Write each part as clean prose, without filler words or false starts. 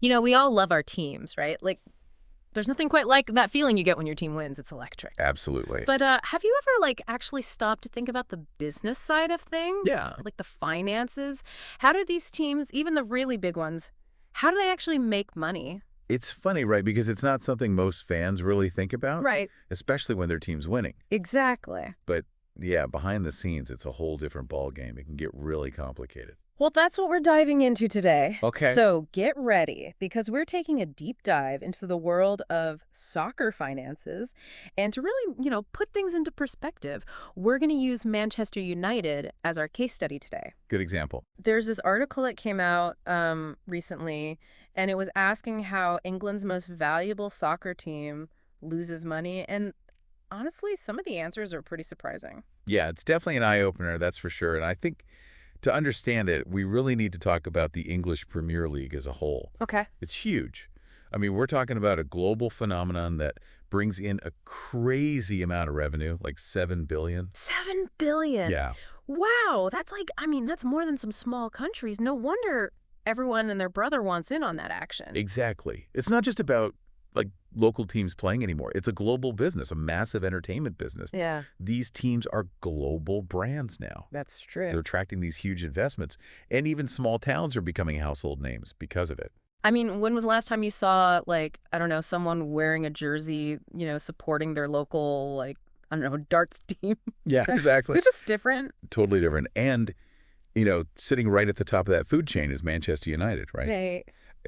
We all love our teams, right? Like, there's nothing quite like that feeling you get when your team wins. It's electric. Absolutely. But have you ever, actually stopped to think about the business side of things? Yeah. Like the finances? How do these teams, even the really big ones, how do they actually make money? It's funny, right? Because it's not something most fans really think about, Right. especially when their team's winning. Exactly. But yeah, behind the scenes, it's a whole different ball game. It can get really complicated. Well, that's what we're diving into today. Okay. So get ready, because we're taking a deep dive into the world of soccer finances. And to really, put things into perspective, we're going to use Manchester United as our case study today. Good example. There's this article that came out recently, and it was asking how England's most valuable soccer team loses money. And honestly, some of the answers are pretty surprising. Yeah, it's definitely an eye-opener, that's for sure. And I think to understand it, we really need to talk about the English Premier League as a whole. Okay. It's huge. I mean, we're talking about a global phenomenon that brings in a crazy amount of revenue, like $7 billion. 7 billion. Yeah. Wow, that's that's more than some small countries. No wonder everyone and their brother wants in on that action. Exactly. It's not just about local teams playing anymore. It's a global business, a massive entertainment business. Yeah, These teams are global brands now. that's true. They're attracting these huge investments, and even small towns are becoming household names because of it. I mean, when was the last time you saw, I don't know, someone wearing a jersey, supporting their local, I don't know, darts team? Yeah, exactly. It's just different. Totally different. And, sitting right at the top of that food chain is Manchester United, right? Right.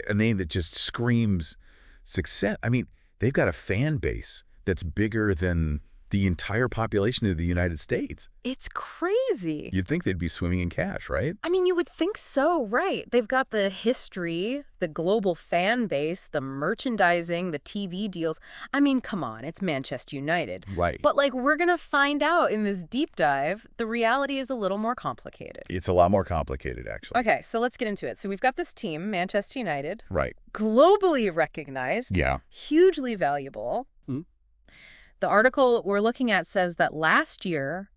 A name that just screams success. I mean, they've got a fan base that's bigger than the entire population of the United States. It's crazy. You'd think they'd be swimming in cash, right? I mean, you would think so, right? They've got the history, the global fan base, the merchandising, the TV deals. I mean, come on, it's Manchester United. Right. But we're going to find out in this deep dive, the reality is a little more complicated. It's a lot more complicated, actually. Okay, so let's get into it. So we've got this team, Manchester United, Right. globally recognized, Yeah. hugely valuable. The article we're looking at says that last year,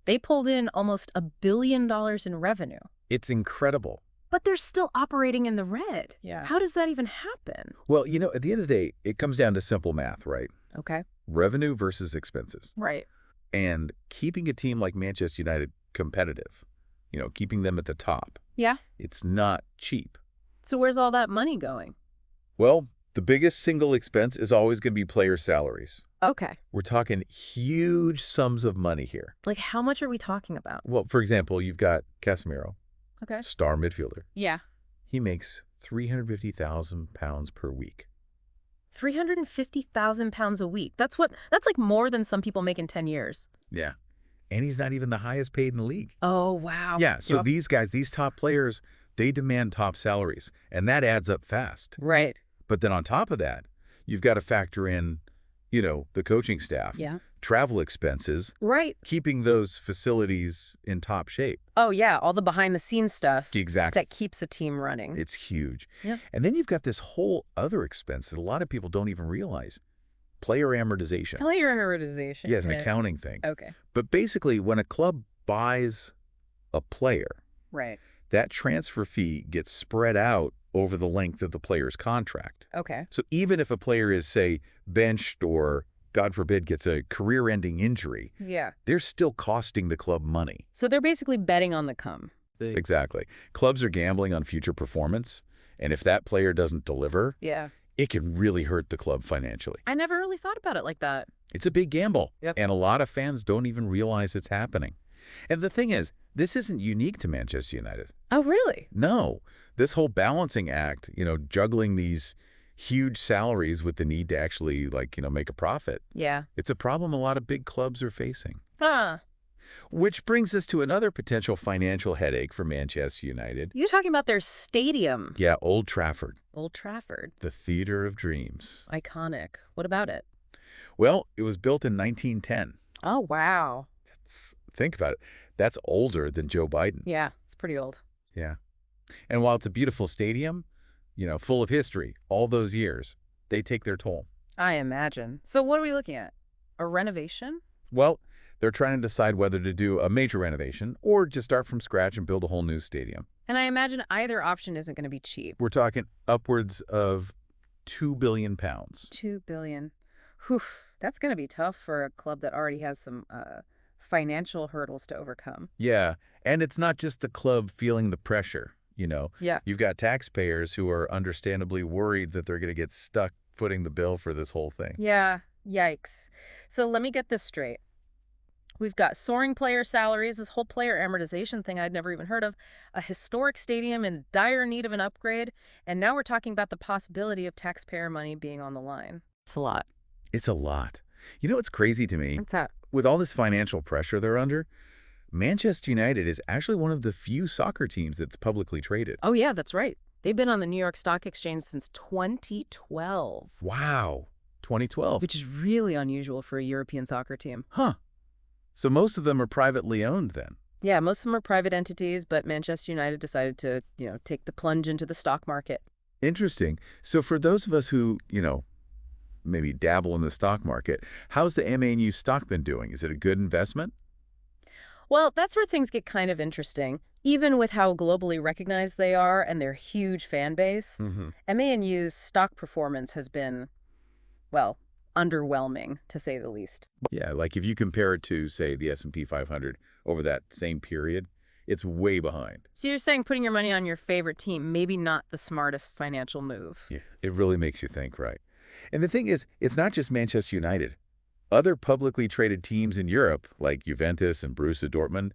they pulled in almost $1 billion in revenue. It's incredible. But they're still operating in the red. Yeah. How does that even happen? Well, at the end of the day, it comes down to simple math, right? Okay. Revenue versus expenses. Right. And keeping a team like Manchester United competitive, keeping them at the top, Yeah. it's not cheap. So where's all that money going? Well, the biggest single expense is always going to be player salaries. Okay. We're talking huge sums of money here. How much are we talking about? Well, for example, you've got Casemiro, Okay. star midfielder. Yeah. He makes £350,000 per week. 350,000 pounds a week. That's more than some people make in 10 years. Yeah. And he's not even the highest paid in the league. Oh, wow. Yeah, so Yep. these guys, these top players, they demand top salaries, and that adds up fast. Right. But then on top of that, you've got to factor in, the coaching staff, Yeah. travel expenses, Right. keeping those facilities in top shape. Oh, yeah. All the behind-the-scenes stuff Exactly. that keeps a team running. It's huge. Yeah. And then you've got this whole other expense that a lot of people don't even realize. Player amortization. Player amortization. Yeah, it's an accounting thing. Okay. But basically, when a club buys a player, Right. that transfer fee gets spread out over the length of the player's contract. Okay. So even if a player is, say, benched or, God forbid, gets a career-ending injury, Yeah. they're still costing the club money. So they're basically betting on the come. Exactly. Clubs are gambling on future performance, and if that player doesn't deliver, Yeah. it can really hurt the club financially. I never really thought about it like that. It's a big gamble, Yep. and a lot of fans don't even realize it's happening. And the thing is, this isn't unique to Manchester United. Oh, really? No. This whole balancing act, juggling these huge salaries with the need to actually, make a profit, Yeah. it's a problem a lot of big clubs are facing. Huh. Which brings us to another potential financial headache for Manchester United. You're talking about their stadium. Yeah, Old Trafford, Old Trafford. the theater of dreams. Iconic. What about it? Well, it was built in 1910. Oh, wow. Think about it. That's older than Joe Biden. Yeah. It's pretty old. Yeah. And while it's a beautiful stadium, full of history, all those years, they take their toll. I imagine. So what are we looking at? A renovation? Well, they're trying to decide whether to do a major renovation or just start from scratch and build a whole new stadium. And I imagine either option isn't going to be cheap. We're talking upwards of £2 billion. 2 billion. Whew, that's going to be tough for a club that already has some financial hurdles to overcome. Yeah, and it's not just the club feeling the pressure, you know. Yeah. You've got taxpayers who are understandably worried that they're going to get stuck footing the bill for this whole thing. Yeah. Yikes. So let me get this straight. We've got soaring player salaries, this whole player amortization thing I'd never even heard of, a historic stadium in dire need of an upgrade, and now we're talking about the possibility of taxpayer money being on the line. It's a lot. It's a lot. You know what's crazy to me? What's that? With all this financial pressure they're under, Manchester United is actually one of the few soccer teams that's publicly traded. Oh, yeah, that's right. They've been on the New York Stock Exchange since 2012, Wow, 2012. which is really unusual for a European soccer team. Huh. So most of them are privately owned then. Yeah, most of them are private entities, but Manchester United decided to, take the plunge into the stock market. Interesting. So for those of us who, maybe dabble in the stock market, how's the MANU stock been doing? Is it a good investment? Well, that's where things get kind of interesting. Even with how globally recognized they are and their huge fan base, Mm-hmm. MANU's stock performance has been, well, underwhelming, to say the least. Yeah, like if you compare it to, say, the S&P 500 over that same period, it's way behind. So you're saying putting your money on your favorite team, maybe not the smartest financial move. Yeah, it really makes you think, right? And the thing is, it's not just Manchester United. Other publicly traded teams in Europe, like Juventus and Borussia Dortmund,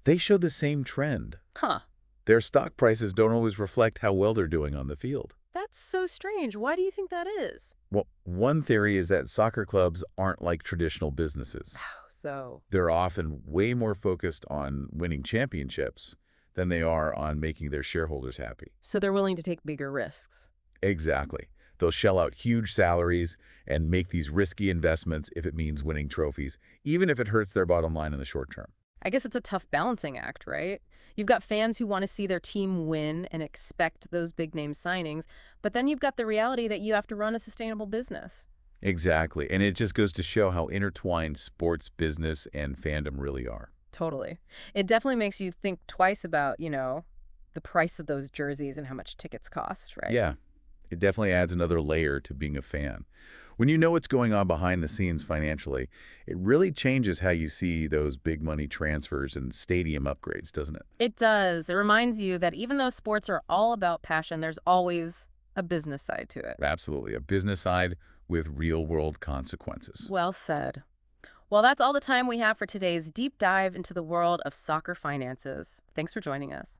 they show the same trend. Huh. Their stock prices don't always reflect how well they're doing on the field. That's so strange. Why do you think that is? Well, one theory is that soccer clubs aren't like traditional businesses. So, They're often way more focused on winning championships than they are on making their shareholders happy. so they're willing to take bigger risks. Exactly. They'll shell out huge salaries and make these risky investments if it means winning trophies, even if it hurts their bottom line in the short term. I guess it's a tough balancing act, right? You've got fans who want to see their team win and expect those big name signings, but then you've got the reality that you have to run a sustainable business. Exactly. And it just goes to show how intertwined sports, business, and fandom really are. Totally. It definitely makes you think twice about, the price of those jerseys and how much tickets cost, right? Yeah, it definitely adds another layer to being a fan. When you know what's going on behind the scenes financially, it really changes how you see those big money transfers and stadium upgrades, doesn't it? It does. It reminds you that even though sports are all about passion, there's always a business side to it. Absolutely. A business side with real-world consequences. Well said. Well, that's all the time we have for today's deep dive into the world of soccer finances. Thanks for joining us.